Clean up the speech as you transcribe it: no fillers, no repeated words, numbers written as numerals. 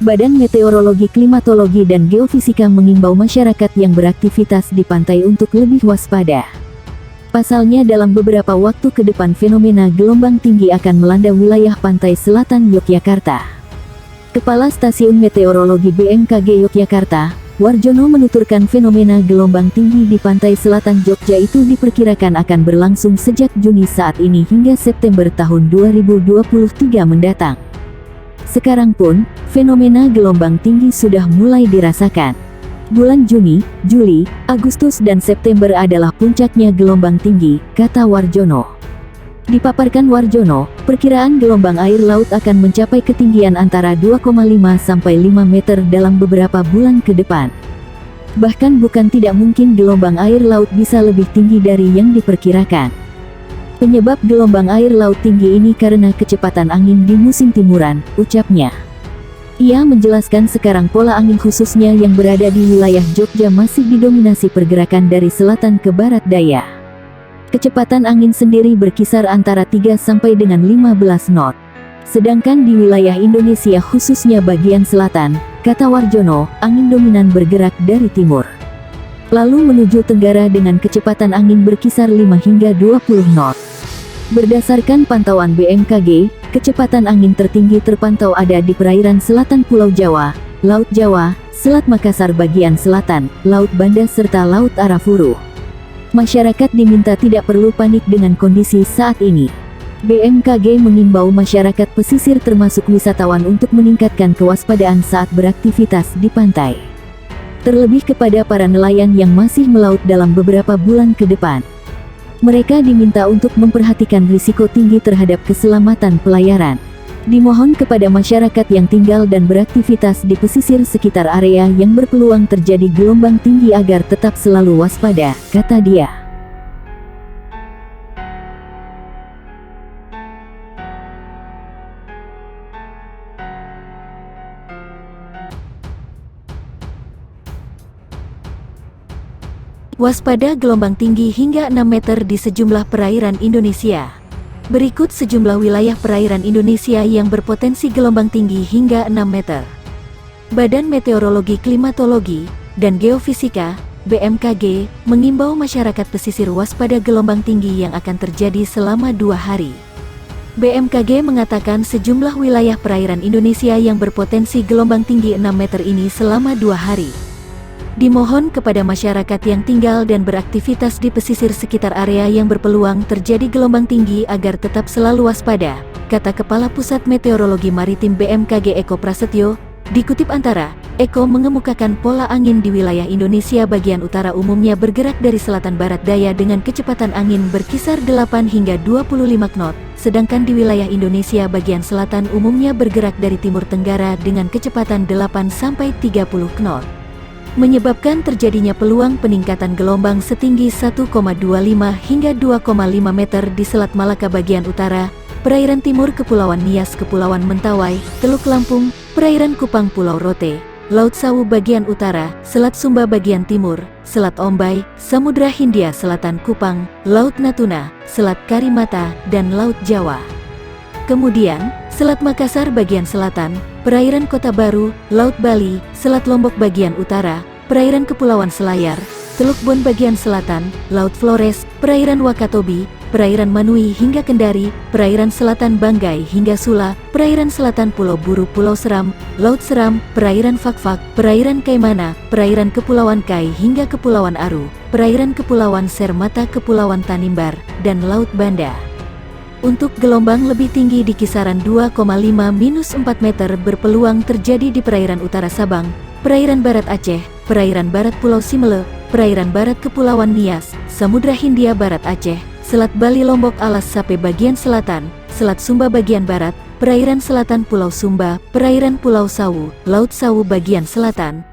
Badan Meteorologi, Klimatologi, dan Geofisika mengimbau masyarakat yang beraktivitas di pantai untuk lebih waspada. Pasalnya dalam beberapa waktu ke depan fenomena gelombang tinggi akan melanda wilayah pantai selatan Yogyakarta. Kepala Stasiun Meteorologi BMKG Yogyakarta, Warjono menuturkan fenomena gelombang tinggi di pantai selatan Jogja itu diperkirakan akan berlangsung sejak Juni saat ini hingga September tahun 2023 mendatang. Sekarang pun, fenomena gelombang tinggi sudah mulai dirasakan. Bulan Juni, Juli, Agustus dan September adalah puncaknya gelombang tinggi, kata Warjono. Dipaparkan Warjono, perkiraan gelombang air laut akan mencapai ketinggian antara 2,5 sampai 5 meter dalam beberapa bulan ke depan. Bahkan bukan tidak mungkin gelombang air laut bisa lebih tinggi dari yang diperkirakan. Penyebab gelombang air laut tinggi ini karena kecepatan angin di musim timuran, ucapnya. Ia menjelaskan sekarang pola angin khususnya yang berada di wilayah Jogja masih didominasi pergerakan dari selatan ke barat daya. Kecepatan angin sendiri berkisar antara 3 sampai dengan 15 knot. Sedangkan di wilayah Indonesia khususnya bagian selatan, kata Warjono, angin dominan bergerak dari timur. Lalu menuju tenggara dengan kecepatan angin berkisar 5 hingga 20 knot. Berdasarkan pantauan BMKG, kecepatan angin tertinggi terpantau ada di perairan selatan Pulau Jawa, Laut Jawa, Selat Makassar bagian selatan, Laut Banda serta Laut Arafuru. Masyarakat diminta tidak perlu panik dengan kondisi saat ini. BMKG mengimbau masyarakat pesisir termasuk wisatawan untuk meningkatkan kewaspadaan saat beraktivitas di pantai. Terlebih kepada para nelayan yang masih melaut dalam beberapa bulan ke depan. Mereka diminta untuk memperhatikan risiko tinggi terhadap keselamatan pelayaran. Dimohon kepada masyarakat yang tinggal dan beraktivitas di pesisir sekitar area yang berpeluang terjadi gelombang tinggi agar tetap selalu waspada, kata dia. Waspada gelombang tinggi hingga 6 meter di sejumlah perairan Indonesia. Berikut sejumlah wilayah perairan Indonesia yang berpotensi gelombang tinggi hingga 6 meter. Badan Meteorologi, Klimatologi, dan Geofisika, BMKG, mengimbau masyarakat pesisir waspada gelombang tinggi yang akan terjadi selama 2 hari. BMKG mengatakan sejumlah wilayah perairan Indonesia yang berpotensi gelombang tinggi 6 meter ini selama 2 hari. Dimohon kepada masyarakat yang tinggal dan beraktivitas di pesisir sekitar area yang berpeluang terjadi gelombang tinggi agar tetap selalu waspada, kata Kepala Pusat Meteorologi Maritim BMKG Eko Prasetyo. Dikutip Antara, Eko mengemukakan pola angin di wilayah Indonesia bagian utara umumnya bergerak dari selatan barat daya dengan kecepatan angin berkisar 8 hingga 25 knot, sedangkan di wilayah Indonesia bagian selatan umumnya bergerak dari timur tenggara dengan kecepatan 8 sampai 30 knot. Menyebabkan terjadinya peluang peningkatan gelombang setinggi 1,25 hingga 2,5 meter di Selat Malaka bagian utara, perairan timur Kepulauan Nias Kepulauan Mentawai, Teluk Lampung, perairan Kupang Pulau Rote, Laut Sawu bagian utara, Selat Sumba bagian timur, Selat Ombai, Samudra Hindia Selatan Kupang, Laut Natuna, Selat Karimata, dan Laut Jawa. Kemudian, Selat Makassar bagian selatan, perairan Kota Baru, Laut Bali, Selat Lombok bagian utara, perairan Kepulauan Selayar, Teluk Bon bagian selatan, Laut Flores, perairan Wakatobi, perairan Manui hingga Kendari, perairan selatan Banggai hingga Sula, perairan selatan Pulau Buru Pulau Seram, Laut Seram, perairan Fakfak, perairan Kaimana, perairan Kepulauan Kai hingga Kepulauan Aru, perairan Kepulauan Sermata Kepulauan Tanimbar, dan Laut Banda. Untuk gelombang lebih tinggi di kisaran 2,5-4 meter berpeluang terjadi di perairan utara Sabang, perairan barat Aceh, perairan barat Pulau Simele, perairan barat Kepulauan Nias, Samudra Hindia Barat Aceh, Selat Bali Lombok Alas Sape bagian selatan, Selat Sumba bagian barat, perairan selatan Pulau Sumba, perairan Pulau Sawu, Laut Sawu bagian selatan,